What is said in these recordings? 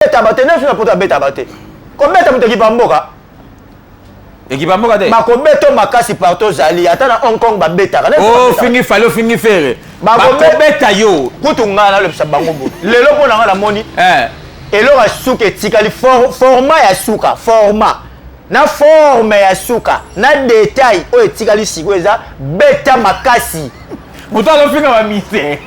beta bate neuf na poto beta bate ko beta muto ki pamboka équipe mboka te ba ko beto makasi partout zali ata na Hong Kong ba beta oh fingi falo fingi fere ba ko beta yo kutunga na le sabango bo lelo pona nga la moni eloko ya suka etikali format ya suka format na forme ya suka na détail oyo etikali siko eza beta makasi moto azofinga bamise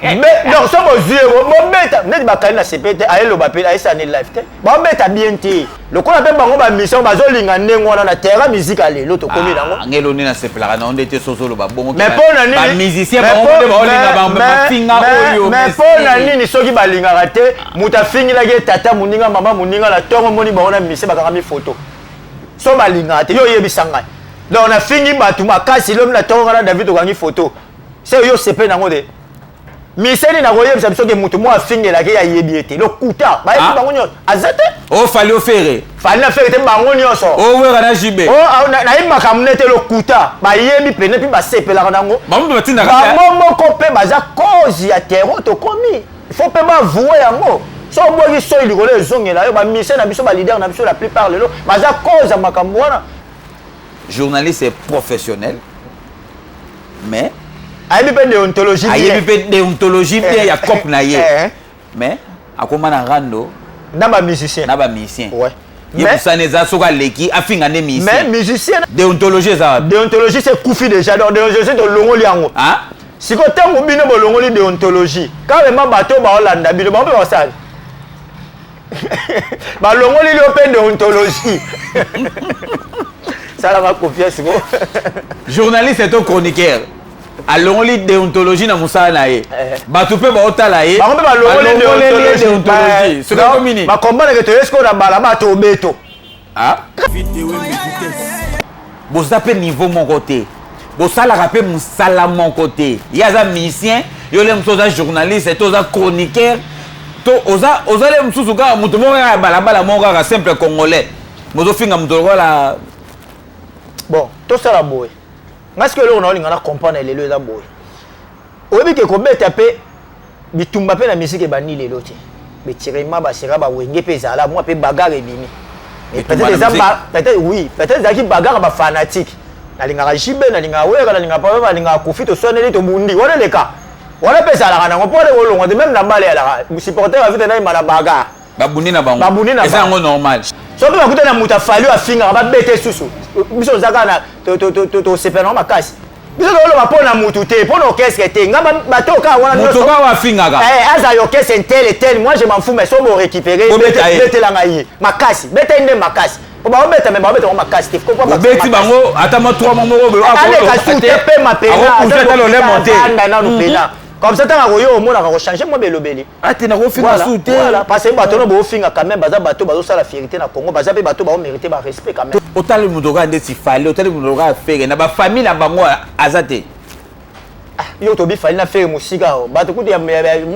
donc so bozwie bobeta neti bakali na sepe te ayeloba mpe ayesani live te babeta bien te lokola mpe bango bamission bazolinga ndenge wana na terrain musique alelo tokomi nango ngelo nini nasepelaka na onde te sosoloba bongo mais mpo na nini bamusicien bango nde baolinga bafinga oyo mais mpo na nini soki balingaka te moto afingilaki tata moninga mama moninga na ntongo moni bango na misie bakangami photo so balingaka te yo oyebisa ngai donc nafingi bato makasi lomi na ntongo ngana David okangi photo c'est yo sepe nango de miseni na koyebisa biso ke mutu mo afingelaki ya yebi ete lokuta bayebi bango nyonso azate o fali ofere fali na fere te bango nyonso o wera na jibe o nayebaka mune te lokuta bayebi pene mpe basepelaka nango bango batindaka bango moko mpe baza cause ya terreau tokomi il faut mpe bavouer yango so obwaki soi likolo ezongela yo bamise na biso balider na biso la plupart lelo baza cause ya makambo wana journaliste est professionnel mais ayebi mpe déontologie ayebi mpe déontologie mpe ya cop na ye mais akoma na rando na bamusicien ye mosani eza soki aleki afinga nde mais musicien déontologie eza déontologie c'est kufi déjà donc déontologie tolongoli yango siko ntango bino bolongoli déontologie carrément bato baolanda bino bango mpe basali balongoli lio mpe déontologie salama confiance siko journaliste est un chroniqueur alongoli déontologie na mosala na ye bato mpe baotala ye bango mpe balongoli déontologie soki akomini bakombanake toyesko na balaba tobeto boza mpe niveau moko te bosalaka mpe mosala moko te ye aza musicien yo le mosusu oza journaliste to oza chroniqueur to oza le mosusu kaka moto moko kaka balabala moko kaka simple congolais mozofinga moto lokola bon tosala boye nga sikoyo eloko naolinga na comprendre lelo eza boye oyebi ke kobeta mpe bitumba mpe na misiki ebandi lelo te betirema basera bawenge mpe ezala mwa mpe bagare ebimi peut-être ezalaki bagare bafanatique nalingaka jibe nalingaka wera nalingaka pape nalingaka kofi toswaneli tobundi wana eleka wana mpe ezalaka nango mpo wana kolongwa te meme na mbala eyalaka supporter avite nayima na bagare babundi na bango eza yango normal soki bakuta na moto afali oyo afingaka babete susu biso ozaka na tosepela nango makasi biso toloba mpo na motu te mpo na orchestre te nga bato kaka wana moto kaka afingaka aza orchestre tel tel moi je m'en fous mais so borécupéré betelanga ye makasi bete nde makasi po baobeta me baobeta ngo makasi te obeti bango ata ma 3 moko aleka su te mpe mapena nanu pena comme ça tanga koyo omonaka kochanger mwa belobeli ate na kofinga su te parce que bato no bofinga quand même baza bato bazosala fierté na Congo baza mpe bato baomérité barespect quand même otali moto kaka nde sifale otali moto kaka fere na bafamille na bango aza te yo tobi fali na fere mosika bato kuti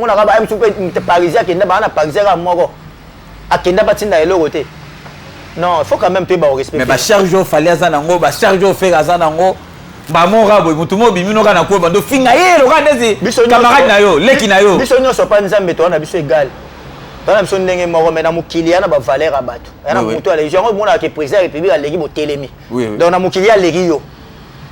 monaka bayebisu mpe parisien akenda baa na parisien kaka moko akenda batinda eloko te non il faut quand même mpe baorespect mais bacharge o fali aza nango bacharge o fere aza nango bamonga boye mutu mo bimino kana ko bando finga ye loka ndezi camarade na yo leki na yo biso nyonso pa nzambe to na biso égal to na biso ndenge moko mais na mukili ya na ba valeur ya bato na mutu ala genre mona ke président république aleki botelemi donc na mukili ya leki yo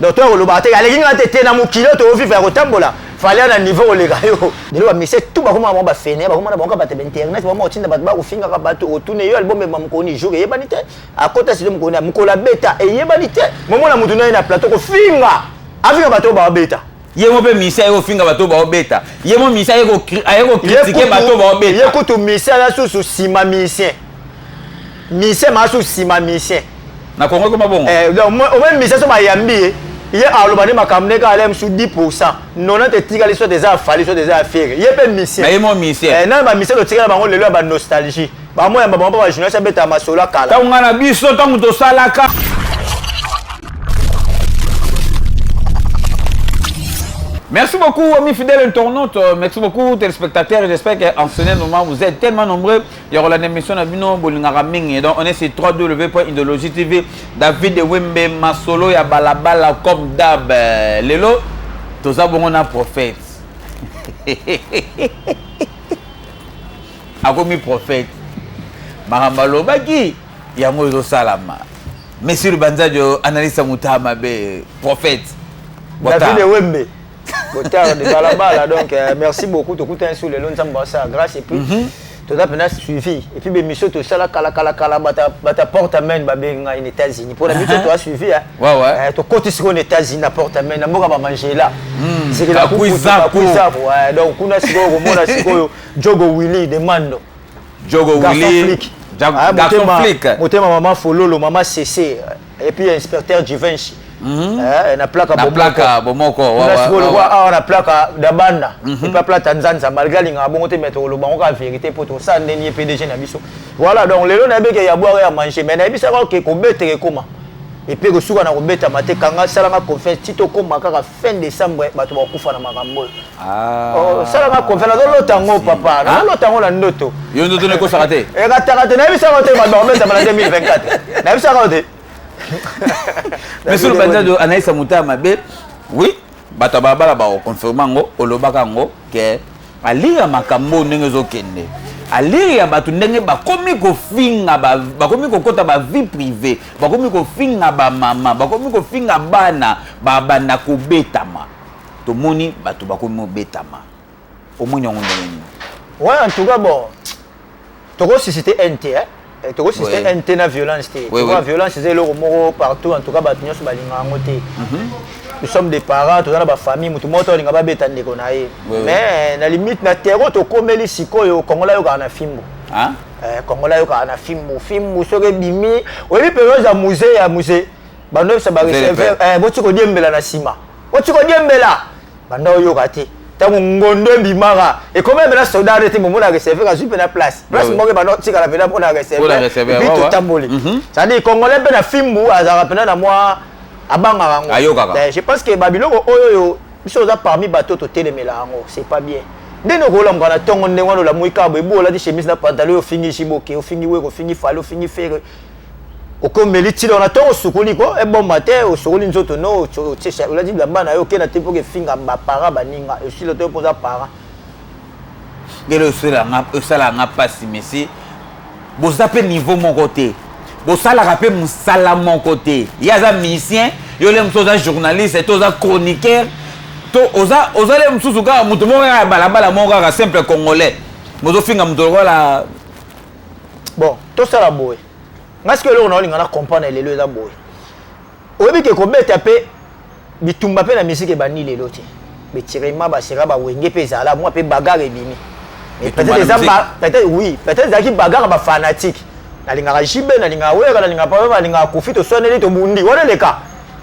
donc to koloba te aleki ngate te na mukili to vivre ko tambola fallait na niveau olega yo delo ba mise tout ba koma ba fene ba koma na bango ba te internet ba mo tinda ba kofinga ka bato otune yo album ba mukoni jour ye banite akota sile mukoni mukola beta e ye banite momo na mutu na plateau ko finga afinga bato ba beta ye mo be misa yo finga bato ba beta ye mo misa yo critiquer bato ba beta ye kutu misa la susu sima misien mise ma susu sima misien na Congo ko mabongo donc o même mise so ba yambi ye aloba ne makamne ka alem su 10% nona te tikali so des afali so des affaires ye pe misien ye mo misien na ba misien to tikala bango lelo ba nostalgie ba moya ba bango ba jeunesse beta masola kala ta ngana biso tangu to salaka. Merci beaucoup, amis fidèles internautes. Merci beaucoup, téléspectateurs. J'espère qu'en ce moment, vous êtes tellement nombreux. Il y aura l'émission de Bino Bolingaraming. Donc, on est sur www.idéologie TV. David Wembe Masolo, ya balabala comme d'hab. Lelo, tout ça, bon, on a prophète. A commis prophète. Marambalo baki yango zo salama. Monsieur le Banzadio analyse Moutama be prophète. David Wembe. Botard de Balabala donc merci beaucoup to kuta sur le long ça grâce et puis tout ça pendant suivi et puis l'émission tout ça la kala bata porte main babenga aux États-Unis pour la mission tu as suivi hein. Ouais. To côté sur les États-Unis na porte main na mboka ba manger là. C'est que la kuiza ouais donc kuna siko komona siko Jogo Willy de Mando. Jogo Willy garçon flic. Motema maman Fololo maman CC et puis inspecteur Givenchy. Na plaque bomoko na plaque d'abanda et pas plaque Tanzania malgré linga bongo te mettre le bango la vérité pour tout ça ndeni PDG na biso voilà donc lelo na beke ya boire ya manger mais na bisa ko ke ko betere comment et puis ko suka na ko beta mate kanga sala nga confiance tito ko makaka fin décembre bato ba kufa na makambo sala nga confiance na lotango papa na lotango na ndoto yo ndoto ne ko sarate e ka tarate na bisa ko te ba beta na 2024 na bisa ko te Monsieur le Banzadio Anaïs Moutama be oui bata babala ba confirmango olobaka ngo ke aliya makambo ndenge zokende aliya batu ndenge bakomi ko finga bakomi ko kota ba vie privée bakomi ko finga ba mama bakomi ko finga bana babanda ko betama to moni batu bakomi mo betama omoni ngo ndenge ouais en tout cas bon toko susciter NT hein toko susciter NT na violence té la violence c'est le mot partout en tout cas batu nyos balinga ngoté nous sommes des parents tous dans la famille mutu moto linga ba beta ndeko na ye mais na limite na terreau to komeli sikoyo kongola yo kana fimbo hein kongola yo kana fimbo soke bimi oyebi période ya musée bando ça ba recevoir boti ko diembela na sima boti ko diembela bando yo kati tango ngondo mbimara et comme même la soldat était moment à recevoir à super na place mo ke bando tika la pena pour na recevoir puis tout tamboli ça dit congolais pe na fimbo azara pena na moi abanga rango je pense que babiloko oyo biso za parmi bato to telemela rango c'est pas bien ndeno ko lomba na tongo ndengo la muika bo la di chemise na pantalon fingi shiboke fingi we ko fingi falo fingi fere okomeli ti na tongo sukuli ko e bon matin o sukuli nzoto no tse la di blamba na yo ke na tempo ke finga ba para baninga et si le to posa para ngelo sala nga pasi messi bozape niveau mon côté bosala rapé musala mon côté yaza musicien yo le msoza journaliste et toza chroniqueur to oza le msusuka mutu mo ya balabala mo ka simple congolais mozo finga mutu la bon to sala boy ngaske lo na linga na comprendre lelo eza boy oyebi ke ko beta pe bitumba pe na musique e bani lelo ti betirema ba sera ba wenge pe zala moi pe bagarre bimi et peut-être oui peut-être zaki bagarre ba fanatique na linga jibe na linga wera na linga pa na linga kufito soneli to bundi wala leka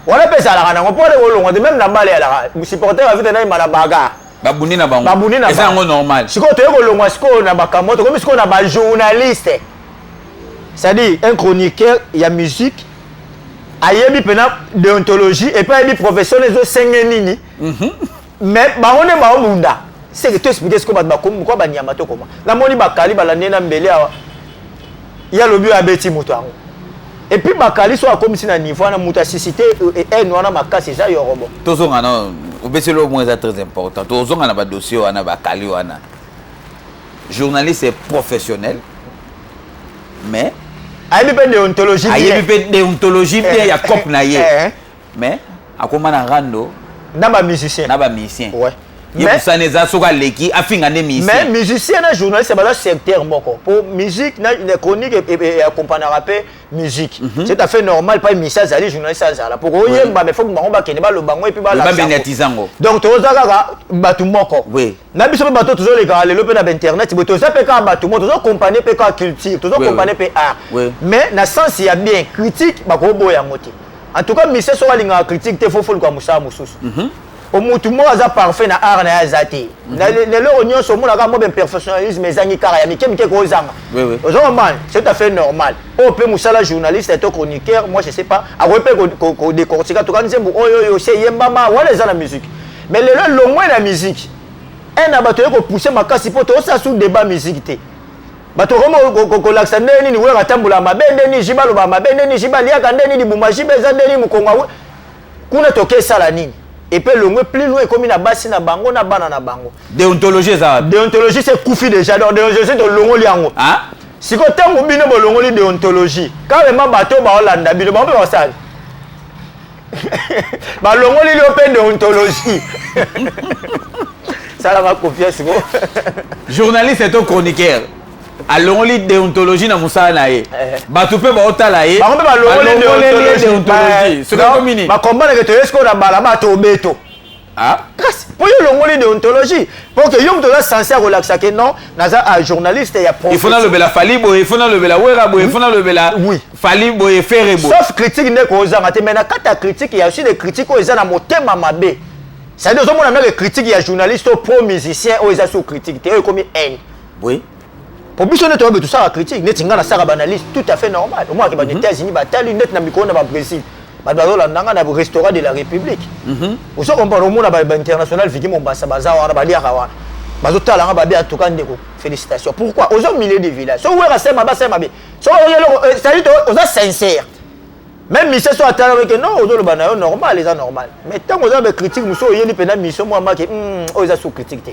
wala pesa la kana ngopole wolongo de même na mbale la supporter va vite na mala bagarre babundi na bango et ça ngo normal siko to yeko longwa siko na bakamoto comme siko na ba journaliste c'est-à-dire un chroniqueur ya musique ayebi pena déontologie et pas ayebi professionnel zo sengenini mais baone baomunda c'est que tu expliquer ce que ba comme quoi ba nyama to comment na moni bakali balande na mbele awa ya lobi abeti mutu ango et puis bakali so comme si na niveau na mutu assisté et no na makasi za yorobo tozonga non obesi le moins très important tozonga na ba dossier wana bakali wana journaliste est professionnel mais ayebi pe déontologie bien ya cop na ye mais akoma na rando na ba musicien ouais mais ça soka leki afinga ne musicien mais musicien na journaliste c'est pas secteur moko pour musique na chronique et accompagner rapper musique c'est tout à fait normal pas musicien zali journaliste azala pour oyemba mais faut que ba kende ba lo bango et puis ba la benetizango donc to zaka batu moko oui na biso pe bato tozo leka lelo pe na internet bo to za pe ka batu moko tozo accompagner pe ka culture tozo accompagner pe art mais na sens ya bien critique ba ko boya ngoti en tout cas musicien so linga critique te faut kwa musa mususu omutu mo aza parfait na art na azati na lelo nyonso mo na ka mo ben professionnalisme ezangi kara ya mikemike ko zanga normal c'est tout à fait normal o pe musala journaliste et chroniqueur moi je sais pas a repé ko décortiquer tout quand nzembo oyo c'est yembama wala za la musique mais lelo longwe la musique un abato ko pousser makasi poto ça sous débat musique té bato ko laksa ndeni ni wera tambula mabende ni jibalo ba mabende ni jibali ya kandeni ni bumaji bezande ni mukonga kuna toke sala nini et puis le moins plus loin comme na basi na bango na bana na bango déontologie ça déontologie c'est koufi déjà donc déontologie de longo liango hein Si vous avez une déontologie, carrément, bateau, Hollande, bino, ba ça. Ba longoli une déontologie. Ça va confiance. Journaliste et chroniqueur. A longoli déontologie na musala na ye. Bato pe ba otala ye. Ba longoli déontologie. C'est comme mini. Ba combattre que tu es qu'on a balaba to beto. Ah, grâce pour y longoli déontologie pour que yom doit censé relaxer que non naza un journaliste il y a il faut dans le bela falibo il faut dans le bela werabo il faut dans le bela falibo et ferebo sauf critique n'est qu'aux amate mais na kata critique il y a aussi des critiques aux ana motema mabe ça dire on a même des critiques il y a journaliste pro musicien aux asa sous critique t'es comme haine oui pour biso ne tout ça la critique net ngana sara banaliste tout à fait normal au moins que ba États-Unis ba tali net na micro na ba Brésil badalo ndanga na restaurant de la République oso kompara omona ba international viki Mombasa baza wana balia kawana bazotala nga babe atuka ndeko félicitations pourquoi ozo milieu de village so wera sema ba sema be so yelo ça dit ozo sincère même mission so atala que non ozo le bana normal les normal mais tant ozo be critique muso yeli pena mission moi ma que ozo sous critique te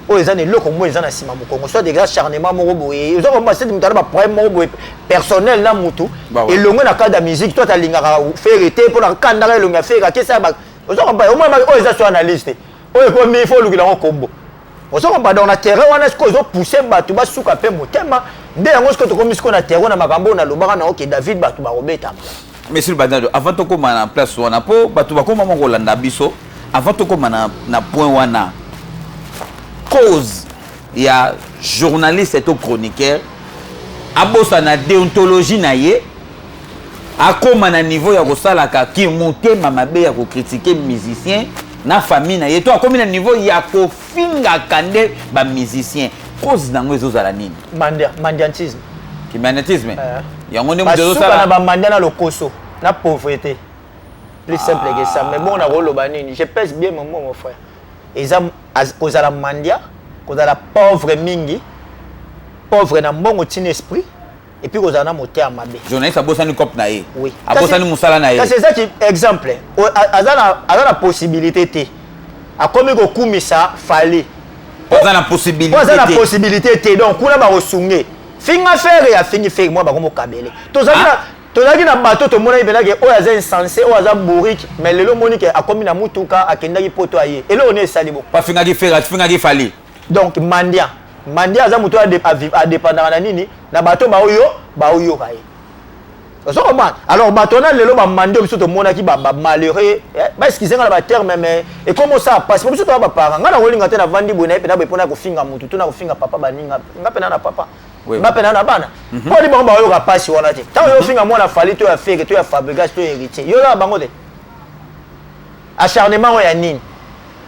ozo ne loko mo ezana sima mukongo soit des acharnement mo boye ozo komba c'est mutala ba problème mo boye personnel na mutu et longo na cadre de musique toi ta lingaka faire été pour la kandara longa faire que ça ba ozo komba au moins ozo so analyste oyo ko mi faut lukila kombo ozo komba dans la terrain wana ce que ozo pousser batu ba suka pe motema nde yango ce que to komi ce qu'on a terrain na makambo na lobaka na OK David batu ba robeta monsieur Bandado avant to koma na place wana po batu ba koma mo landa biso avant to koma na point wana cause il y a journaliste et chroniqueur abosa na déontologie na ye akoma na niveau ya kosala ka ki motema mabe ya ko critiquer musicien na famille na ye to akomi na niveau ya ko finga kande ba musicien cause nango ezozala nini mandiantisme ki magnétisme yango ne mozo sala na ba mandia na lokoso na pauvreté plus simple que ça mais bon na roloba nini je pèse bien mon frère ezam kozala mandia kozala pauvre mingi pauvre na mbongo tin esprit et puis kozala na moteur mabe journaliste abosani cop na ye oui abosani musala na ye c'est ça qui exemple azana possibilité te akomi ko kumisa fali azana possibilité te donc kuna ba kosunge finga faire ya fingi faire moi ba komo kabele tozaki na bato to mona ibena ke oyo aza insensé oyo aza bourrique mais lelo moni ke akomi na mutuka akendaki poto aye elo on esali bo pa fingaki fera fingaki fali donc mandia aza muto a dépendant na nini na bato ba oyo kaye so comment alors bato na lelo ba mandia biso to mona ki ba malheureux ba excuser na ba terme mais et comment ça passe biso to ba parents ngana ngolinga te na vandi bona pe na be pona ko finga mutu to na ko finga papa baninga ngapena na papa ngapena na bana po di bango ba oyo ka passe wana te tant yo finga mona fali to ya fake to ya fabricage to héritier yo la bango te acharnement ya nini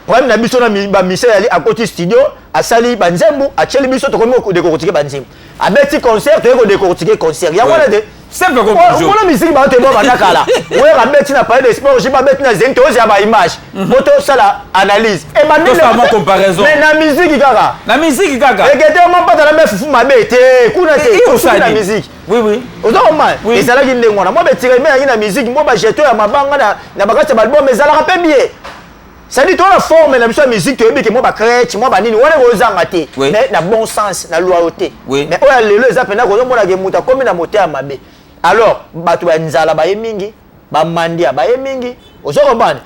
problème na biso na ba mission ali à côté studio asali banzembu acheli biso to komi ko décortiquer banzembu abeti concert to ko décortiquer concert ya wana de simple comme bonjour on a musique ba te bo banakala ouais rabeti na parler de sport j'ai pas beti na zento ya ba image moto sala analyse et ba nini la comparaison mais na musique kaka et que te on pas dans la même fufu mabe te kuna te na musique oui ozo mal et ça la ginde ngona moi betire mais na musique moi ba jeto ya mabanga na bakati ba album mais ça la rappelle bien ça dit toi la forme la musique tu que moi ba crèche moi ba nini wana kozanga te mais na bon sens na loyauté mais oya lelo eza pena ko mona ke muta comme na moteur mabe alors bato ba nzala ba yemingi ba mandia ba yemingi ozoko bana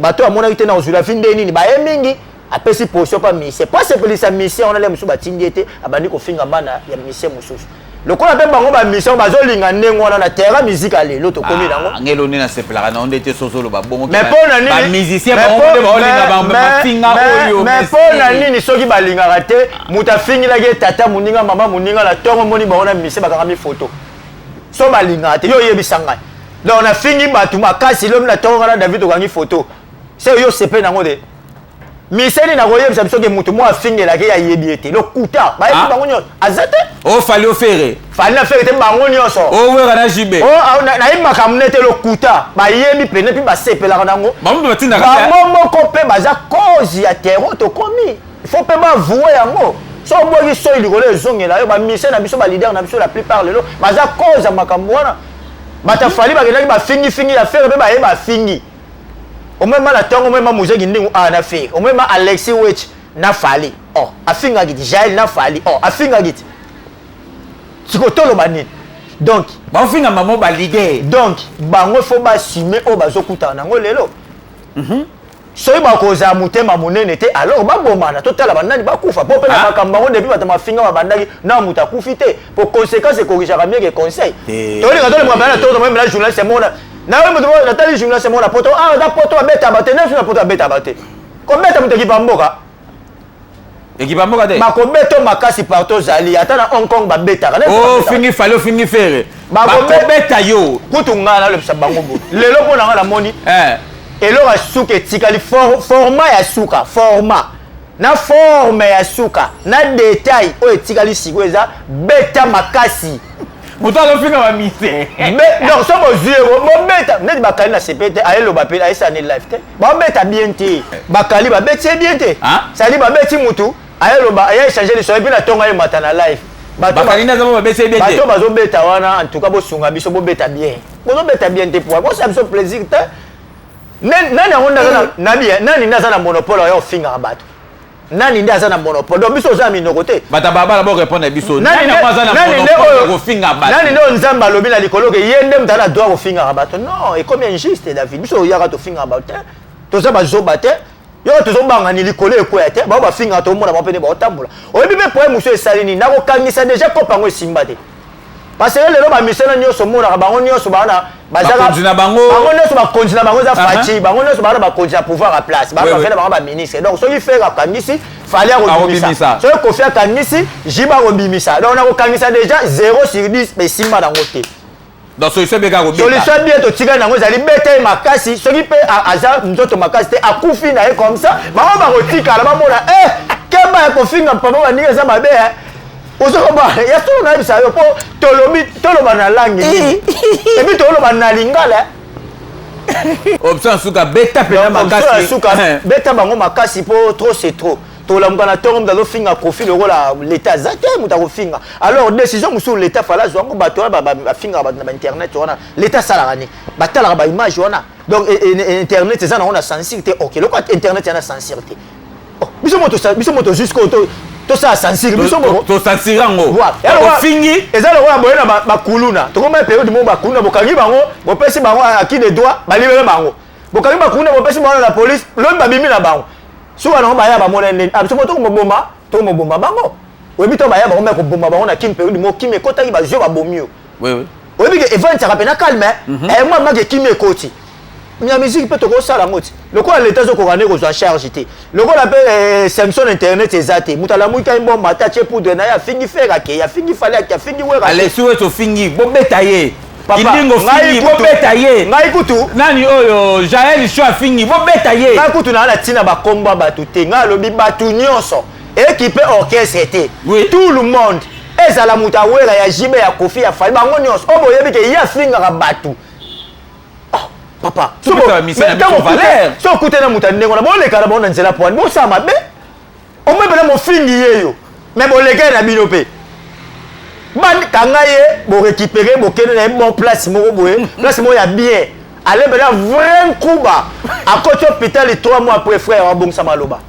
bato amona kite na ozula finde nini ba yemingi apesi position pa mission pas c'est pour sa mission on a les musu ba tindiete abandi ko finga bana ya mission mususu lokola pe bango ba mission bazolinga ndengo na terrain musique ale loto komi nango ngelo nina sepelaka na ondete sosolo ba bongo mais pona nini ba musicien ba onde ba olinga ba finga oyo mais pona nini soki balinga rate muta fingi la ke tata muninga mama muninga la tongo moni ba ona mission bakanga mi photo so balinga te yo yebisanga donc on a fini batu makasi l'homme na tongo na David okangi photo c'est yo sepe nango de miseni na koyebisa biso ke mutu mo afingela ke ya yebiete lo kuta ba yebi bango nyonso azate o fali o fere te bango nyonso o wera na jibe o na yebi makamune te lo kuta ba yebi pene pi ba sepelaka nango bango batinda ka bango moko pe baza cause ya terreau to komi il faut pe ba vouer yango so boki so ilikolo ezongela yo ba miseni na biso ba leader na biso la plupart lelo baza cause ya makambo wana bata fali bakendaki ba fingi ya fere pe ba yeba fingi au même la tongo même musique ndingu na fait au même Alexis Wech na fali afinga giti Jael na fali afinga giti tikotolo banini donc bafinga mamo ba leader donc bango faut bassumer o bazokutana nango lelo soki bakozala motema monene te alors babomana totala banani bakufa po mpe na makambo bango depuis bato mafinga babandaki na moto akufi te po conséquence ekorigaka mieux que conseil tolinga tolemaka bana totomemela journaliste mona nawe moto natali journaliste mona poto da poto babeta bate nefi na poto babeta bate kobeta moto ekipa mboka te bakobeta makasi partout ozali ata na Hong Kong babetaka fingi fale ofingi fere bakobeta yo kutu ngai nalobisa bango boye lelo mpo na ngai namoni eloko ya suka etikali format ya suka format na forme ya suka na detail oyo etikali sikoyo eza beta makasi moto azofinga bamise donc so bozwi bobeta neti bakali na sepe te ayeloba mpe ayesani live te babeta bien te bakali babeti ye bien te sadi babeti mutu ayeloba ayeechange liso epi na ntongo ayemata na live bato bazobeta wana en tout cas bosunga biso bobeta bien bozobeta bien te po bosala biso plaisir te nani yango nani nde aza na monopole oyo ofingaka bato nani nde aza na monopole donc biso oza na minoko te bato babala borépondre biso nani nde oyo nzambe alobi na likolo ke ye nde moto aza na droit kofingaka bato non ekomi injuste David biso oyaka tofingaka bato te toza bazoba te yo tozobangani likolo ekwea te bao bafingaka tomona bao pene baotambola oyebi mpe poye mosu esali nini nakokangisa deja kopa yango esimba te parce que lelo bamisena nyonso monaka bango nyonso bana bango nyonso bakonzi na bango eza faci bango nyonso bana bakonzi na pouvoir à place bafela bango baministre donc soki fere akangisi fali akobimisa soki kofi akangisi jiba akobimisa donc nakokangisa déjà 0/10 esimba nango te donc solution bien totikali nango ezali beta ye makasi soki mpe aza nzoto makasi te akufi na ye comme ça bango bakotikala bamona keba ya kofinga papa baninga eza mabe ozokoba ya solo na bisa yo po toloba na langue ebi toloba na lingala option suka beta pena makasi suka beta bango makasi po trop c'est trop tolamuka na tongo mdazo finga profil lokola l'état zate muta ko finga alors décision musu l'état fala zwango bato ba finga ba na internet wana l'état salaka ni batala ba image wana donc internet ça na on a sensibilité OK loko internet yana sensibilité biso moto jusqu'au to ça sensible biso mo to sensirango fingi eza lokola boye na bakuluna tokoma période mo bakuluna bokangi bango bopesi bango aki de droit balibere bango bokangi bakuluna bopesi bango na police lo babimi na bango soka na baya ba mona nene biso moto ko mobomba bango oyebi to baya bango ko bomba bango na kim période mo kim ekota ki bazio ba bomio oui oyebi ke event ya pena calme moi ma ke kim ekoti la musique peut te ça la moti lokola l'état zo kokane ko zo charge te lokola pe Samsung internet ezate mutala muika imbo mata che poudre na ya fingi fera ke ya fingi fale ya fingi wera ale suwe to fingi bo betaye Kilingo fingi bo betaye ngai kutu nani oyo Jaël Choa fingi bo betaye ngai kutu na tina ba komba batu te ngai lobi batu nyonso équipe orchestre te tout le monde ezala muta wera ya jibe ya kofi ya fale bango nyonso obo yebi ke ya finga ka batu papa so écoutez na muta ndenge na boleka na bona nzela poani bo sama be o mebela mo fingi yeyo mais boleka na bino pe ban kangaye bo récupérer bo kene na bon place moko boye place mo ya bien aller bela vrai kuba à côté hôpital 3 mois après frère wa bongsa maloba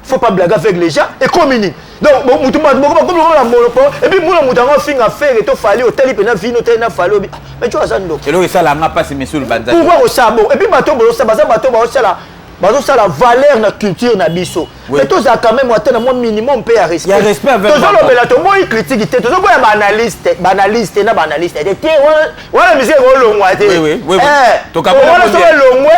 faut pas blaguer avec les gens et communique donc mutu ba comme la monopole et puis muna mutu ngo finga faire et to fali hôtel pe na vino te na fali mais tu as ça ndo kelo esala nga passe monsieur le banza pourquoi au sabo et puis bato bo ça bato ba osala bazo sala valeur na culture na biso mais to za quand même atteindre moi minimum pe ya respect avec to zo lobela to moi critique te to zo boya banaliste na banaliste te wala musique ko longwa te oui to ka bona longwe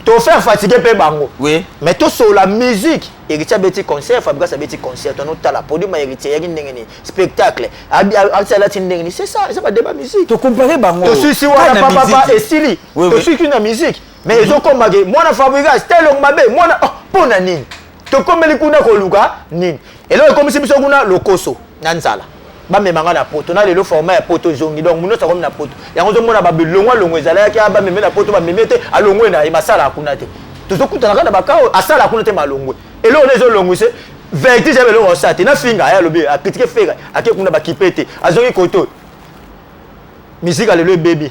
to faire fatiguer pe bango oui mais to sur la musique héritier beti concert fabrique sa beti concert on ta la produit ma héritier yaki ndengeni spectacle ça la ndengeni c'est ça pas débat musique to comparer bango to suis wana papa et stili to suis une musique mais ils ont comme moi na fabrique style mabe moi na pona nini to comme les kuna ko luka nini et là comme si biso kuna lokoso nanzala ba memanga na poto na lelo format ya poto zongi donc muno sa comme na poto yango zo mona ba bilongwa longo ezala yaki ba meme na poto ba memete alongwe na masala akuna te to kutana kana bakao asala akuna te malongwe et là on est longo c'est vertige avec le rosate na finga ya lobi a critiquer fera ake kuna ba kipete azongi koto musique a le baby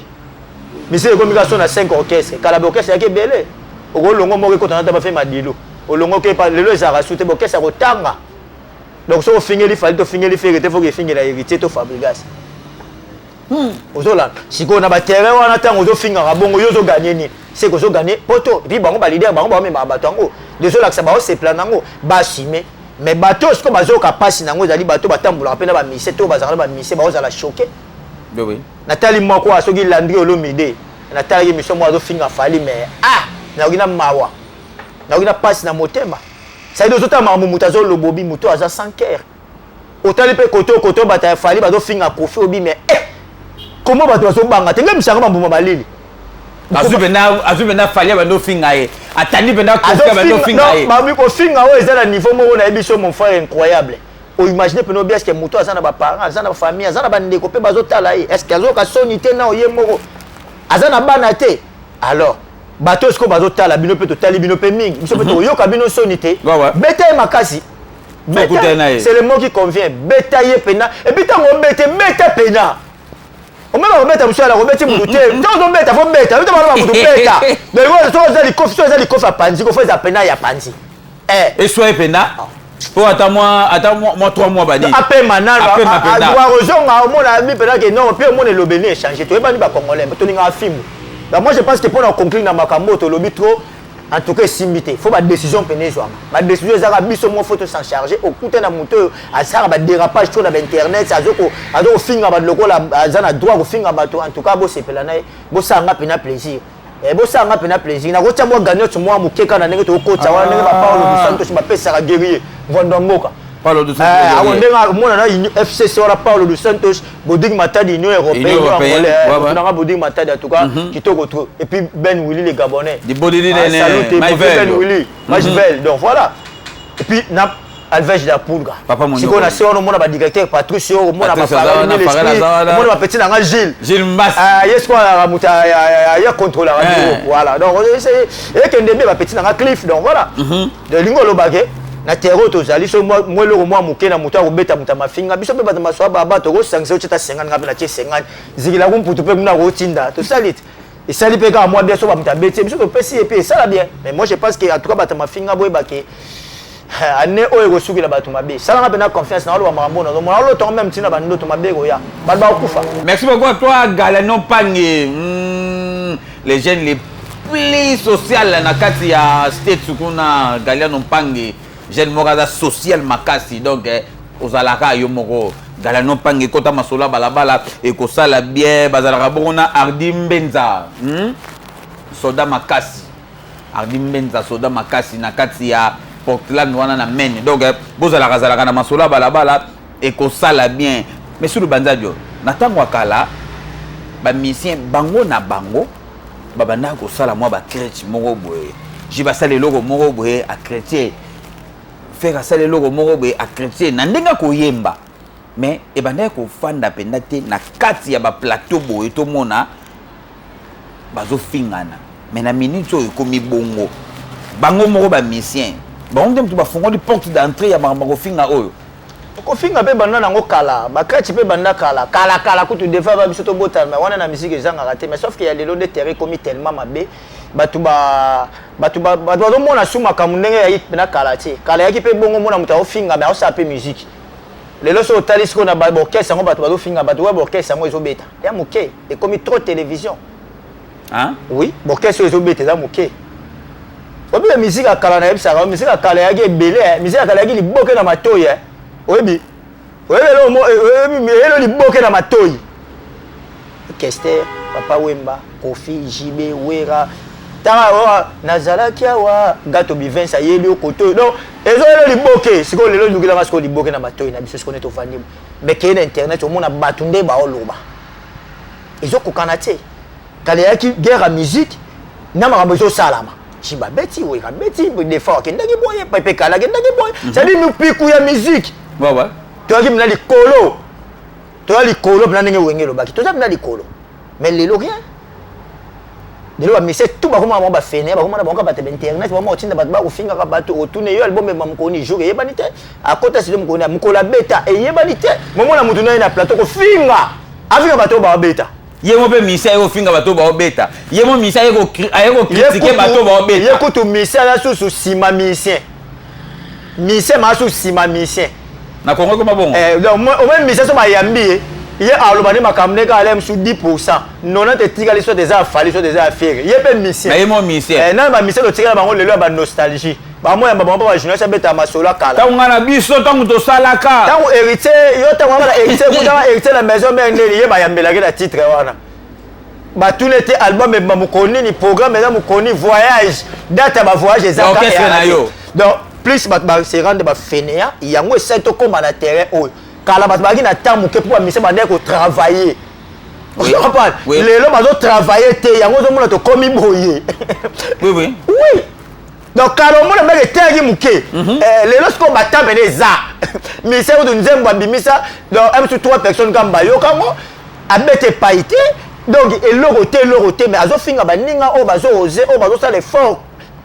musique comme ça na 5 orchestres kala orchestre yaki belé o longo mo ko tana ta ba fait madilo o longo ke pa lelo za rasute orchestre ko tanga donc so finir il fallait to finir il fait faut que finir la héritier to Fabregas ozola siko na ba terrain wana tango ozo finga bongo yo zo gagner ni c'est que zo gagner poto puis bango ba leader bango ba mema batango désolé que ça ba se plan nango ba simer mais bateau ce que bazo ka passe nango zali bateau batambola pe na ba mise to bazala ba mise ba ozala choqué oui natali moko asoki landri olomide natali mission mo azo finga fali mais na ogina mawa na ogina passe na motema ça veut dire que mamu mutazo lobobi muto aza sans cœur otali pe koto bata fali bazo finga kofi obi mais comment bato bazo banga tenga misanga mambuma balili azu bena fali bando finga e atani bena kofi bando finga e mamu ko finga o ezala niveau moko na ebiso mon frère incroyable o imaginer peno bien est-ce que muto azana ba parents azana ba famille azana ba ndeko pe bazo tala e est-ce que azo ka sonité na oye moko azana bana te alors bateau ce que bazo tala bino pe to tali bino pe mingi biso pe to yoka bino sonité beta makasi c'est le mot qui convient beta ye pena et puis tango beta pena on même on beta monsieur la rebeti muté tango beta fo beta beta ba mutu beta mais moi so za li kofa panzi ko fa za pena ya panzi et soit pena pour attends moi 3 mois badi après manalo a rozonga mon ami pena que non puis mon le béni échanger to ebani ba congolais to ninga film. Moi je pense que pour nous conclure dans makambo to lobi trop en tout cas simité faut ba décision penezwa ba décision za biso mo faut s'en charger okuta na moto asara ba dérapage sur internet azoko finga ba lokola azana droit ko finga ba to en tout cas bo sepela na bo sanga pena plaisir bo sanga pena plaisir na ko tia mo gagner to mo mukeka na ndenge to kota wana ndenge ba Paulo dos Santos ba pesa guerrier vondomboka Paulo dos Santos ndenge mona na FCC wala Paulo dos Santos boding matadi Union européenne on a boding matadi en tout cas kitoko trop et puis Ben Willy les Gabonais di bodidi ne Ben Willy Majbel donc voilà et puis na Alvej da Pulga si qu'on a si on mona ba directeur Patrice on mona ba parler mona ba petit na Gilles Mbass yes quoi la muta ya contrôle la radio voilà donc c'est et que ndembe ba petit na Cliff donc voilà de lingolo bagé na terreau tozali so moi le moi muke na muta robeta muta mafinga biso pe batama so baba to go sangse cheta 50 ngapi na 50 zikila ko mputu pe muna ko tinda to salit et sali pe ka moi bien so ba muta beti biso to pesi et puis ça la bien mais moi je pense que en tout cas batama finga boy baké ane oyo ko sukila batu mabe sala nga pena confiance na lo mambo na mo lo to même tina bando to mabe ko ya ba kufa. Merci beaucoup à toi Galano Pangé les jeunes les plus social na kati ya state kuna Galano Pangé jeune mokaza social makasi donc ozalaka yo moko Galano Pangé kota masola balabala et ko sala bien bazalaka bona Ardim Benza soda makasi Ardim Benza soda makasi na kati ya Portland wana na mene donc bozalaka zalaka na masola balabala et ko sala bien mais sur le banzadio na tango akala ba musicien bango na bango babanda ko sala moi ba chrétien moko boye jiba sala logo moko boye a chrétien faire ça les logos moko boye a chrétien na ndenga ko yemba mais e banda ko fanda penda te na kati ya ba plateau boye to mona bazo fingana mais na minute oyo komi bongo bango moko ba musicien bon ndem to ba fongo di porte d'entrée ya bango finga oyo ko finga pe banda nango kala ba chrétien pe banda kala kutu defa ba biso to botal mais wana na musique ezanga raté mais sauf qu'il y a les lots de terrain comme tellement mabé batu mona suma kamundenge ya hit na kalati kala yaki pe bongo mona muta ofinga mais osa pe musique lelo so talis ko na ba orchestre ngo batu bazofinga batu wa orchestre ngo ezobeta ya muke et comme trop télévision hein oui orchestre ezobeta za muke obi la musique akala na ebisa musique akala yaki belé musique akala yaki liboke na matoyi obi elo liboke na matoyi Kester Papa Wemba Kofi Jibe Wera tara nazalaki awa gato bivensa yeli okoto donc ezolo liboke siko lelo lukila masiko liboke na matoyi na biso siko neto fandi mais ke na internet omona batunde ba oloba ezoko kanate kale yaki guerre à musique na makambo zo salama chiba beti we ka beti de fa ke ndaki boye pepe kala ke ndaki boye ça dit nous piku ya musique ouais to yaki mna likolo to yali likolo mna ndenge wengelo baki to yaki mna likolo mais lelo rien de lo mais c'est tout ba comment ba fene ba comment ba ka ba internet ba mo tinda ba ko finga ka ba to otune yo album ba mkoni jour ye banite a kota sile mkoni mkola beta e ye banite momo na mutu na plateau ko finga afinga ba to ba beta ye mo pe misa yo finga ba to ba beta ye mo misa yo critiquer ba to ba beta ye ko to misa la sous sima musicien musicien ma sous sima musicien Na Congo comment bon? Donc au même mission so bayambi il y a alobani makamne ka alem sous 10%. Non na te tika les soit des affaires, soit des affaires. Il y a pas mission. Mais mon mission. Non ma mission to tika bango lelo ba nostalgie. Ba moi ba ba junior ça beta masola kala. Tango na biso tango to salaka. Tango héritier yo tango na héritier kuta héritier la maison mais ndeli ye bayambela ke la titre wana. Ba tout l'été album et ba mukoni ni programme et mukoni voyage. Date ba voyage ezaka. Donc plus ba se rendre ba fainéant, yango essaie to comme na terrain oh. Kala bat bagi na temps muke pour mission ba ndeko travailler. Vous comprenez? Les gens bazo travailler te yango zo mona to komi boye. Oui oui. Oui. Donc quand on mona meke tengi muke les gens ko bata beneza. Mission de nzembo bimisa donc même sur 3 personnes comme bayo kango abete paité donc eloroté mais azo finga baninga o bazo oser o bazo ça l'effort.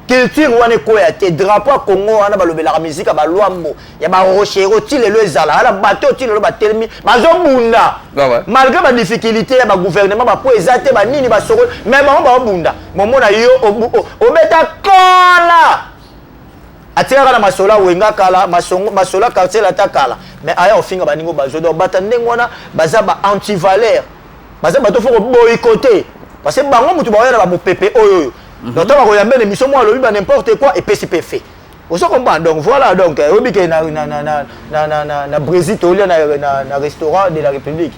Culture wane ko ya te drapeau Congo wana balobela la musique ba lwambo ya ba rochero ti lelo ezala ala bateau ti lelo ba telemi bazo bunda malgré ba difficulté ya ba gouvernement ba po ezate ba nini ba soko même ba bunda momona yo obeta kola atira na masola wenga kala masola quartier la takala mais aya ofinga ba ningo bazo do batande ngona baza ba anti valeur baza bato foko boycotter parce que bango mutu ba ya ba mopepe oyo. Donc, on va y émission moi le n'importe quoi et PCP fait. Vous comprenez donc voilà donc obi que na Brésil tolia na restaurant de la République.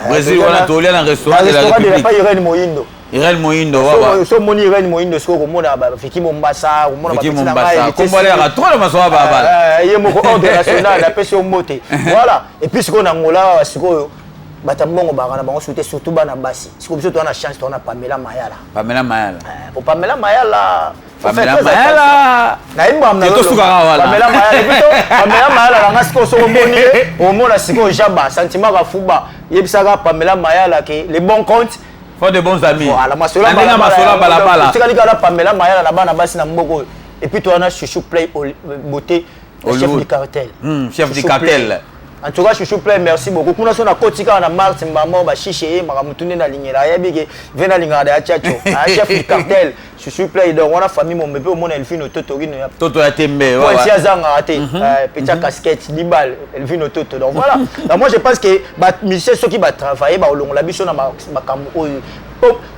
Brésil on a tolia na restaurant de la République. Pas Irène Moindo. Irène Moindo wa. So moni Irène Moindo so ko mona ba fiki Mombasa, ko mona ba fiki Mombasa. Kombo la trop le maso ba ba. Yemo ko ordre national la pêche au moté. Voilà et puis ce qu'on a ngola siko Batabongo barana bango surtout bana basi. Si comme ça tu as la chance tu as Pamela Mayala. Pamela Mayala. Pour Pamela Mayala. Pamela Mayala. Na imba mna. To suka wala. Pamela Mayala plutôt Pamela Mayala la ngasiko so moni au mona siko jaba sentiment ka fuba. Yebisaka Pamela Mayala que les bons comptes font de bons amis. Voilà masola bala. Tu as Pamela Mayala la bana basi na mboko. Et puis tu as Chouchou Play beauté chef du cartel. Chef du cartel. En tout cas, Chouchou Play, merci beaucoup. Kuna sona kotika na Mars Mbamo ba chiché makamutune na lingera ya bige vena lingara ya chacho. Chef du cartel, Chouchou Play donc on a famille mon bébé au monde Elvino Totorino ya. Toto ya tembe ouais. Ouais, si azanga raté. Petite casquette, 10 balles, Elvino Toto. Donc voilà. Donc moi je pense que ba monsieur ceux qui va travailler ba olongo la biso na makambo oyo.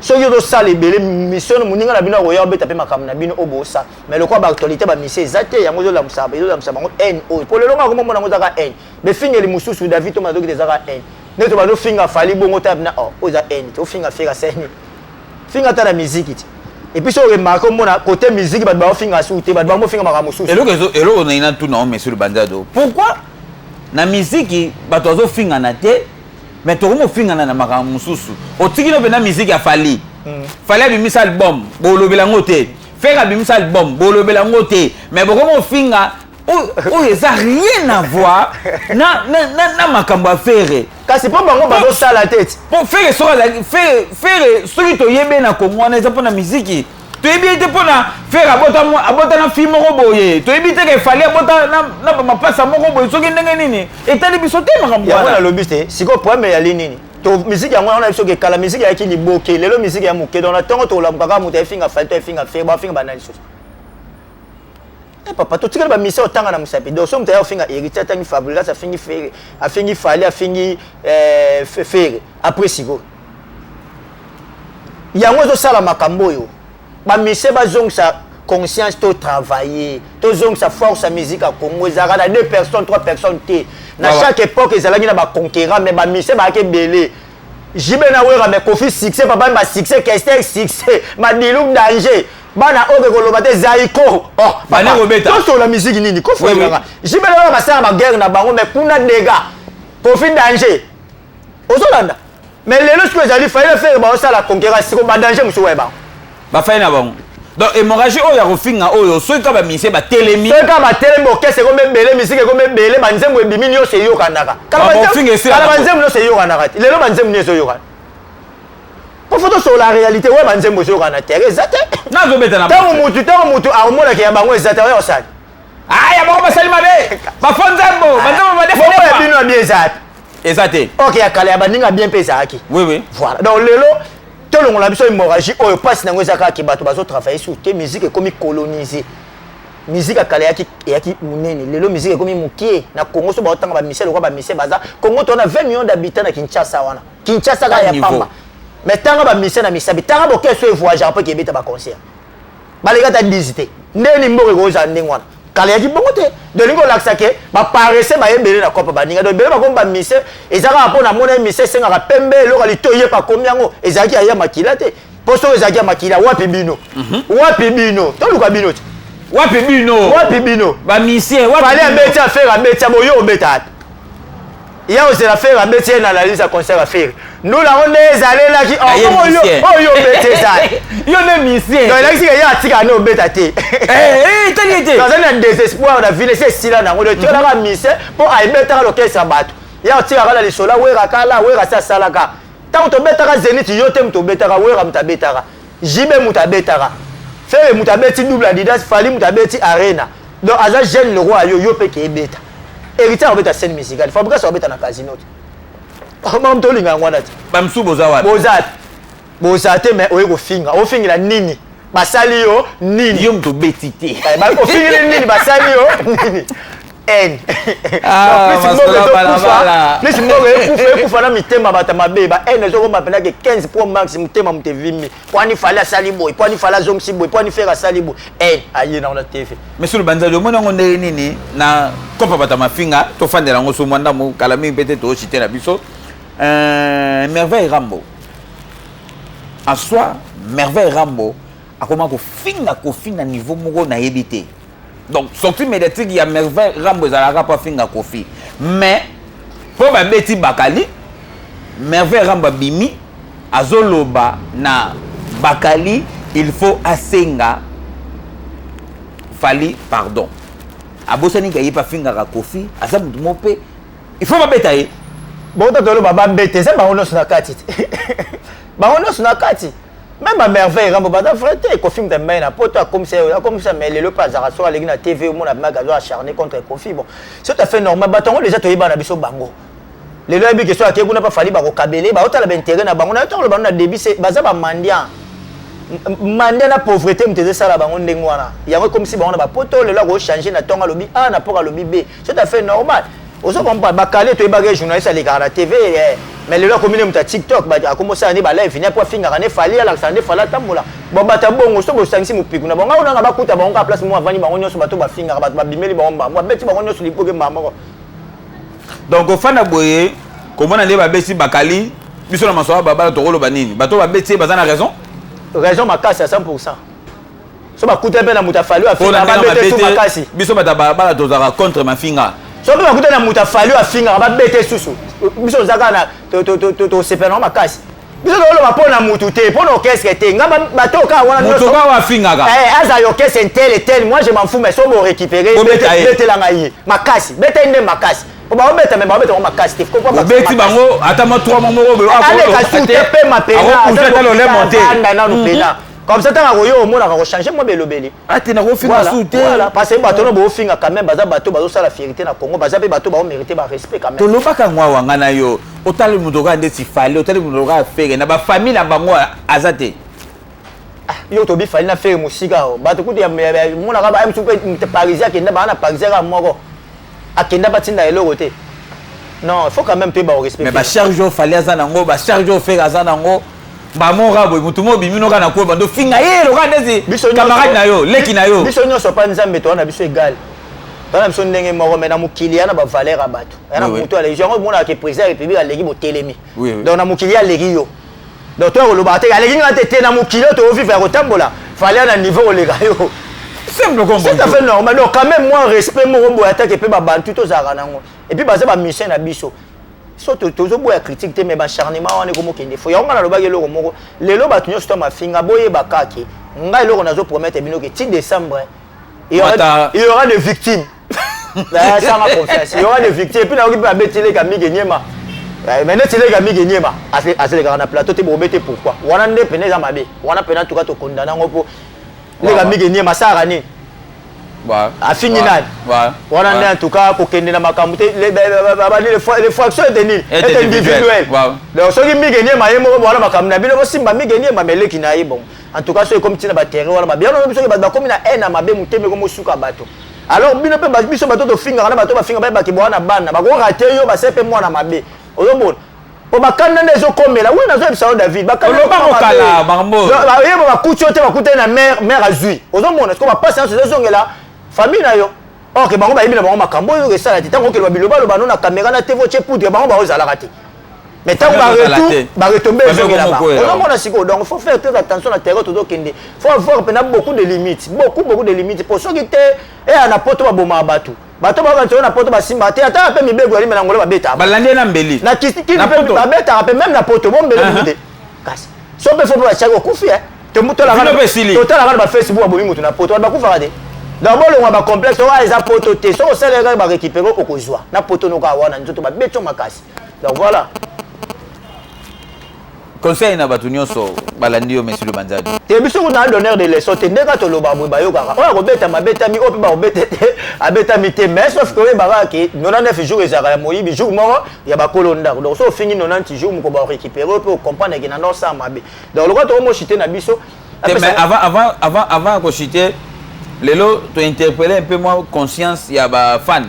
Soki do sala ebele mission moninga na bino roya obeta pe makambo na bino obosa mais le quoi ba actualité ba mission ezate yango zo la musaba bango n o pour le longa ko mona ngo zaka n mais fingeli mususu David to mazoki zaka n neto ba do finga fali bongo ta na o za n to finga fera seni finga ta la musique et puis so remarque mona côté musique ba ba finga soute ba ba finga makambo mususu elo na ina tout na monsieur le bandado pourquoi na musique ba to zo finga na te mais tu as fait un mususu au tiki no bena musique a fali fallait bi misal album bolo belangote faire bi misal album bolo belangote mais beaucoup finga oh ça rien à voir na makambo faire kasi pas bango bazo ça la tête pour faire ce qui to yebe na Congo na za pona musique tu es pour faire abota na film roboye tu es que fallait abota na ma passe mo roboye so ndenge nini etali biso te makambo wana ya lobiste siko problème ya nini to musique yango on a biso ke kala musique ya ki liboke lelo musique ya muke dans la tongo to la mukaka muta finga falto finga faire ba finga banali so papa to tikala ba mission otanga na musapi donc so muta ya finga héritier tangi fabrica ça fingi faire a fingi fallait a fingi faire après siko yango zo sala makambo yo ba mise ba zong sa conscience to travailler to zong sa force à musique à Congo ezaka na 2 personnes 3 personnes té na chaque époque ezalaki na ba conquérant mais ba mise ba ke belé jibe na wera mais Kofi succès papa ma succès Kester succès ma dilou danger bana oke koloba te zaiko bana robeta to la musique nini ko faut ngaka jibe na ba sa ma guerre na bango mais kuna dégâts Kofi danger ozolanda mais lelo ce que ezali fallait faire ba ça la conquérance ko ba danger muso weba ba fait na bango donc hémorragie oyo ya kofinga oyo soki ka ba mise ba telemi soki ka ba telemi okese ko membele musique ko membele ba nzembo ebimi nyonso eyokanaka kala ba nzembo nyonso eyokanaka lelo ba nzembo nyonso eyokana po foto sur la réalité ouais ba nzembo eyokana te ezate nazo beta na tango mutu aomona ke ya bango ezate oyo osali ya bango basali mabe ba fonzembo ba nzembo ba defo ya bino bien ezate ezate ok ya kala ya baninga bien pe ezaki oui voilà donc lelo tolongo la biso hémorragie oyo passe nango ezaka ki bato bazo travailler sur te musique comme colonisé musique akala yaki munene lelo musique ekomi mukie na Congo so ba otanga ba misel ko ba misel baza Congo to na 20 millions d'habitants na Kinshasa wana Kinshasa ka ya pamba mais tanga ba misel na misabi tanga boke so voyager après kebeta ba concert balega ta visiter ndeni mboke ko za ndengwana kala yaki bongo te de lingo laksake ba paresse ba yebele na kopa baninga do bele ba ko ba misel ezaka apona mona misel senga ka pembe lo kali to yepa komyango ezaki aya makila te poso ezaki makila wapi bino to luka bino Wapi bino ba misien wapi fallait embêter à faire embêter boyo embêter il y a aussi la faire embêter dans la liste à concert à faire nous la on est allé là qui yo embêter ça yo ne misien donc là qui y a tika no embêter t'as dans un désespoir la ville c'est si là na on tu la misien pour embêter le caisse à battre il y a tika là les sola we rakala we rasa salaka tant to betaka zenit yo te mto betaka we ramta betaka jibe muta betaka faire mutabeti double Adidas fali mutabeti arena donc aza jeune le roi yo pe ke beta héritier obeta scène musicale fabrique ça obeta na casino mam to linga ngwana ti bamsu boza bozate mais oye ko finga o finga nini basali yo nini yo mto betité ba ko finga nini basali yo nini en plus mo ekufa na mitema bata mabeba en ezo ko mapena ke 15 pro max mutema mutevimi kwani fala sali boy kwani fala zomsi boy kwani fera sali boy en aye na TV monsieur le banzalo mona ngone nini na kopa bata mafinga to fandela ngo so mwanda mo kala mi peut-être to citer na biso merveille Rambo en soi merveille Rambo akoma ko finga niveau moko na yebité. Donc, sortie médiatique, il y a merveille Rambo Zalaka pas finga Kofi. Mais, pour Betty Bakali, merveille Rambo Bimi, Azoloba na Bakali, il faut asenga fali pardon. Abosani kayi pas finga Kofi, Azam Mope, il faut pas betailler. Bon, t'as le baba bête, c'est pas on na kati. Ba on na kati. Même à merveille Rambo bada frère Kofi m'dembe na poto comme ça mais le pas à sur la TV au monde a magasin acharné contre Kofi bon c'est tout à fait normal batongo déjà to yeba na biso bango les lois bi question à kuna pas fali ba ko kabele ba otala ba intérêt na bango na to le bango na débit c'est baza ba mandia na pauvreté m'teze sala bango ndengwana yango comme si bango na ba poto le lois changer na tonga lobi A na pour lobi B c'est tout à fait normal ozo kompa bakale to yeba journaliste à l'écran la TV mais le lois comme muta TikTok ba a commencé à ba live venir pour finga ne fali Alexandre fala tambola bon bata bongo so bo sangisi mupiku na bonga ona ba kuta bonga place mo avani bango nyoso bato ba finga ba bimeli bango mo beti bango nyoso lipoke mama donc ofana boye komona ne ba besi bakali biso na masoba baba to kolo banini bato ba beti bazana raison makasi à 100%. So ba kuta pe na muta fali a finga ba beti to makasi biso bata baba to zara contre ma finga so ba kuta na muta fali a finga ba beti susu biso zaka na to sepena makasi biso lo ba pona mutu te pona orchestre te ngaba bato ka wana mutu ka wa finga ka aza orchestre tel moi je m'en fous mais so bo récupérer bete la ngai makasi bete inde makasi o ba beta mais ba beta makasi te ko ba beti bango ata ma 3 momo bo ale ka tout pe ma pena ata lo le monter na no pena comme ça tant yo mona ka changer moi belobeli ati na ko finga souté voilà parce que bato no bo finga quand même baza bato bazo sala fierté na Congo baza pe bato ba mériter ba respect quand même to lo baka ngwa wanga na yo otali mudoka ndesi fali otali mudoka fere na ba famille na bango azate yo to bi fali na fere musika bato kuti ya mona ka ba mtu pe parisien kenda ba na parisien ka moko akenda batinda eloko te non il faut quand même pe ba respect mais ba charge fali azana ngo ba charge fere azana ngo ba mora boy mutu mo bimino kana ko bando finga yelo ka ndesi camarade na yo leki na yo biso nyoso pa nzambe to na biso égal dans la mission ndenge moko mais na mukili na ba valeur abato na mutu ala jongo mona ke président république aleki bo telemi donc na mukili aleki yo donc to lo ba te aleki ngate te na mukili to vivre ya kotambola valeur na niveau oleka yo simple comme c'est tout à fait normal donc quand même moi respect mo rombo attaque pe ba bantu to zaka nango et puis baza ba mission na biso surtout toujours boya critique te mais ba charnement wana ko mokende fo ya ngana lo ba geloko moko lelo ba tunyo sto mafinga boye bakaki ngai loko nazo promettre bino que 10 décembre il y aura des victimes. Ça m'a confiance. Il y aura des victimes. Et puis, on va mettre les gars Miguenyema. Maintenant, les gars Miguenyema. À ce gars, on a plateau, tu peux mettre pourquoi. On a des peines à Mabé. On a peine à tout cas, tu condamnes pour les gars Miguenyema. Ça a gagné. À finir. On a en tout cas pour qu'il y ait les fractions étaient individuelles. Donc, ceux qui Miguenyema, ils ont dit que Miguenyema, mais les qui n'aillent bon. en tout cas so comme tina ba terre wala ba bien non biso ba comme na haine mabe muteme comme suka bato alors bino pe biso bato to finga na bato ba finga ba ki bwana bana ba ko rater yo ba sepe mwana mabe ozomona po bakanda ndezo komela oui nazo ebisa David bakanda ba kala bambo ba yebo ba kuchote ba kutena mère azui ozomona ce ko ba passer sur zo ngela famille na yo ok bango ba yebina bango makambo yo resala ti tango ke ba biloba lo ba na caméra na TV che poudre bango ba ozala kati mais tant ba retomber zo ngela ba ozomona siko donc faut faire très attention à terre todo kende faut avoir beaucoup de limites beaucoup de limites pour ceux qui te et ana poto ba boma batu bato ba kanto na poto ba simba te ata pe mibego ali mena ngolo ba beta balandi na mbeli na kiti ba beta pe même na poto bo mbele mute kasi so pe faut ba chako kufi te muto la total la ba Facebook ba bomi mutu na poto ba kufa de d'abord le ba complexe wa eza poto te so salaire ba récupérer okozwa na poto no ka wana nzoto ba beto makasi donc voilà conseil na batu nyonso balandi yo monsieur le Manzadi te biso ko na l'honneur de leçon te ndeka to loba boy ba yo kaka o ko beta mabeta mi opi ba obeta abeta mi te mais sauf que ba ki 99 jours ezaka moyibi jour moko ya ba kolonda donc so fini 90 jours mo ko ba récupérer pour comprendre que na non ça mabe donc le ko to mo chiter na biso mais avant ko chiter lelo to interpeller un peu moins conscience ya ba fan.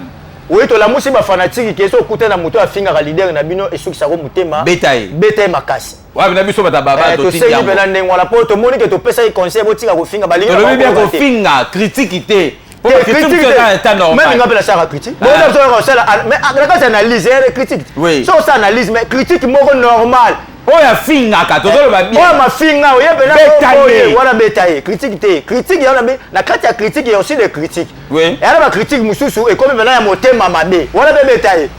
Oui, to la musi ba fanatique qui so kuta na moto afinga ka leader na bino esuki sako mutema betaye makasi. Wa bina biso bata baba to tiki yango. To seli ndenge wala po to moni ke to pesa i conseil botika ko finga balinga. To bien ko finga critique te. Pour que critique ça est normal. Même ngapela ça critique. Bon on so ça mais la analyse critique. So ça analyse mais critique moko normal. Oya finga ka to zo ba bien. Oya ma finga o yebena ko wala betaye critique te. Critique ya na kati ya critique il y a aussi des critiques. Oui. Et alors la critique mususu et comme maintenant ya motema mabe. Wala be betaye.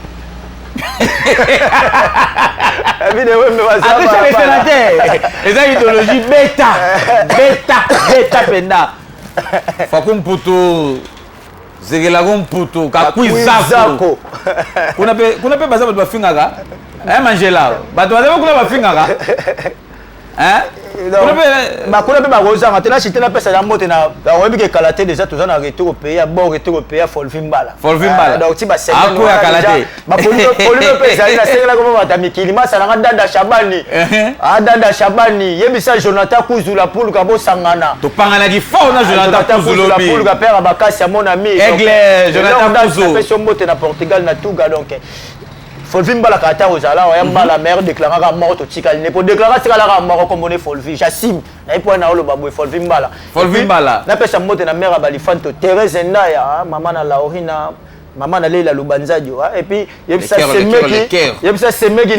Vidéo me va ça. Les idéologies bêta penda. Fakumputu zegela kumputu kakwizako. Kuna pe baza ba fingaka. Mangela. Bato baza kuna ba fingaka. Kuna pe ba roza ngate na chité na pesa ya moto na oyebi ke kalaté déjà tous na retour au pays bon retour au pays Folvimbala donc ti ba semaine ko ya kalaté ba polino pesa ina sengela ko ba tamikili masa na dada Shabani dada Shabani yebisa Jonathan Kuzula pour ka bo sangana to pangana ki fort na Jonathan Kuzula pour ka père bakasi ya mon ami Aigle Jonathan Kuzula pesa moto na Portugal na Tuga donc Folvimbala kata ozala oyamba la mère déclarera mort au tikali ne pour déclarer tikala mort comme on est Folvi Jassim na ipo na olo babwe Folvimbala na pesa moto na mère balifanto Thérèse Ndaya maman na Laurina maman na Leila Lubanzadio et puis yebisa semeki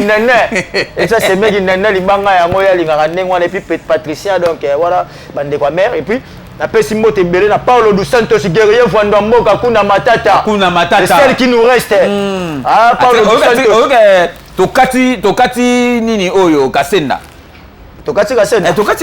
nene libanga yango ya lingaka ndengwa et puis Patricia donc voilà bande kwa mère et puis na pesi moto belé na Paulo dos Santos guerrier Vando Mboka kuna matata c'est celle qui nous reste Paulo dos Santos tokati nini oyo Kasenda tokati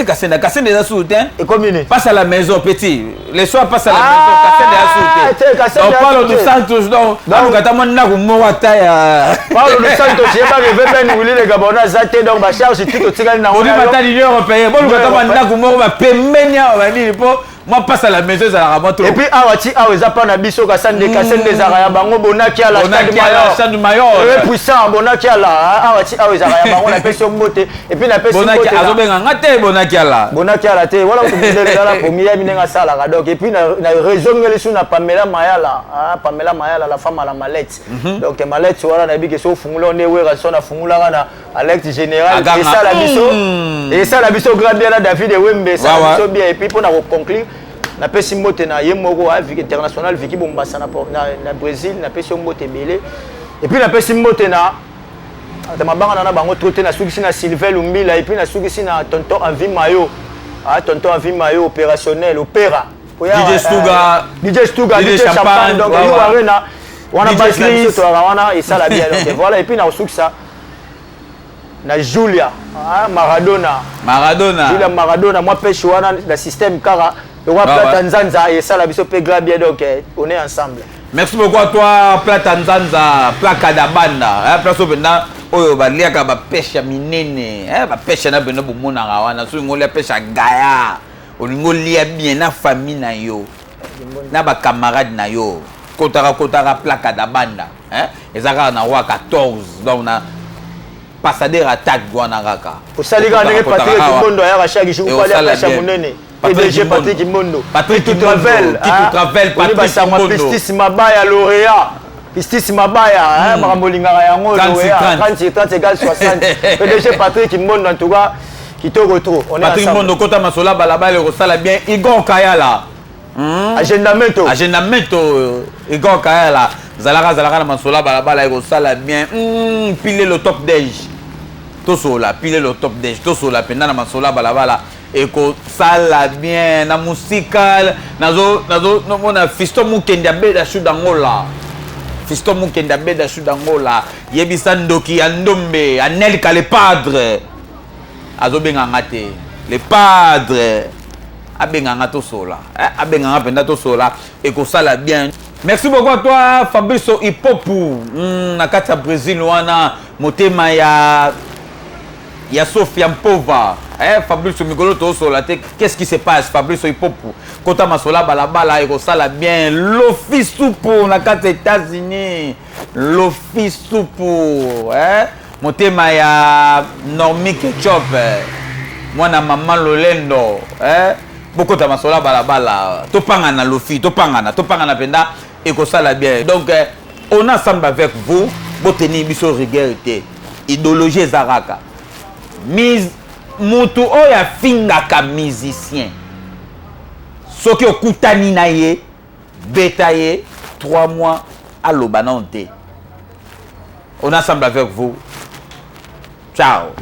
Kasenda za soutien et commune passe à la maison petit les soirs passe à la maison Kasenda ya soutien Paulo dos Santos donc kata mona ko mwata ya Paulo dos Santos yeba revenu ben wili le Gabona zate donc ba charge tout otikali na on est pas l'Union européenne bon kata mona ko mo ba pemenya ba ni po moi passe à la maison ça la rabat et puis awati aweza pa na biso Kasende zara ya bango bonaki ala stade mayor puissant bonaki ala awati aweza ya bango na pesi mbote et puis na pesi mbote azobenga ngate bonaki ala te voilà ko ndela la pomia minenga sala ka donc et puis na raison ngeli sou na Pamela Mayala la femme à la mallette donc mallette voilà na biki so fungula ne wera so na fungula na Alex général et ça la biso grand bien David Wembe ça biso bien et puis pour na conclure na pesi mbote na ye moko Vicky international Vicky Bombassa na Brésil na pesi mbote belé et puis na pesi mbote na mabanga na bango troté na sukisi na Sylvain Lumbila et puis na sukisi na tonton Envie Mayo opérationnel opéra DJ Stuga DJ Champagne donc il y arena wana basli to wana et ça la bien donc voilà et puis na sukisa na Julia Maradona moi pêche wana la système kara le roi Tanzania et ça la biso pe bien donc on est ensemble. Merci beaucoup à toi Plata Nzanza Plaka Dabanda place benda oyo baliaka ba pêche minene ba pêche na benda bomona wana so ngoli pêche gaya olingo lia bien na famille na yo na ba camarade na yo kotara Plaka Dabanda ezaka na roi 14 donc na passader attaque Guanaraka. Pour ça, les gars, Patrick Kimbondo, il y a chaque jour, il y a chaque jour. PDG Patrick Kimbondo. Patrick Travel. Patrick Kimbondo. Pistis Mabaya, lauréat. Pistis Mabaya, Marambolinga, Yango, lauréat. 30 égale 60. PDG Patrick Kimbondo, en tout cas, qui te retrouve. Patrick Kimbondo, Kota Masola, Balaba, le Rosala bien. Igor Kayala. Agendamento. Igor Kayala. Zalara, Masola, Balaba, le Rosala bien. Pile le top d'âge. Tosola, pile le top d'âge. Tosola, pendant Masola, Balaba. Et que ça l'a bien, na musical, nazo na Fiston Mukenda beda shudangola. Fiston Mukenda beda shudangola. Yebisa ndoki andombe, Anelka le padre. Azo benganga te. Le padre. Abenganga to sola. Abenganga penda to sola. Et que ça l'a bien. Merci beaucoup à toi, Fabrice Ipopu. Na kati ya Brésil wana motema ya Sofia Mpova. Fabrice Mikolo Tosola, qu'est-ce qui se passe? Fabrice Ipopu. Kota Masola Balabala, et ça l'a bien. L'office tout pour la carte États-Unis. L'office tout pour. Motema ya Normi Ketchup. Moi na maman Lolendo. Beaucoup de Masola Balabala. Topangana l'office, topangana penda, et ça l'a bien. Donc, on a ensemble avec vous. Vous tenez biso rigueur. Idéologie Zaraka. Mise mutu oya fingaka musicien soki okutani na ye beta ye 3 mois aloba na on est ensemble avec vous. Ciao.